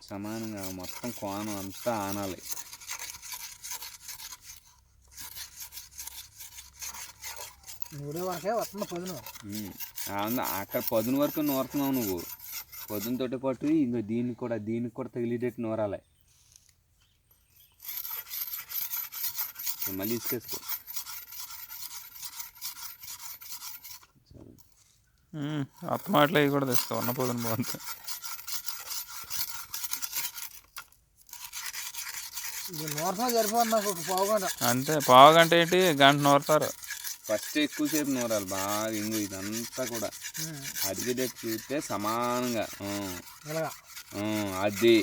సమానంగా మొత్తం కోణం అంతా ఆనాలి. అక్కడ పొద్దున వరకు నూరుతున్నావు నువ్వు. పొద్దునతోటి పాటు ఇంకా దీనికి కూడా తగిలేటట్టు నూరాలి. మళ్ళీ ఇసుకేసుకో. అత్తమాటలు అవి కూడా తెస్తావు అన్న పొద్దున బాగుంది. అంతే పావుగంట ఏంటి, గంట నూరుతారు. ఫస్ట్ ఎక్కువసేపు నూరాలి బాగా. ఇంగు ఇదంతా కూడా అడిగేటట్టు చూస్తే సమానంగా. అది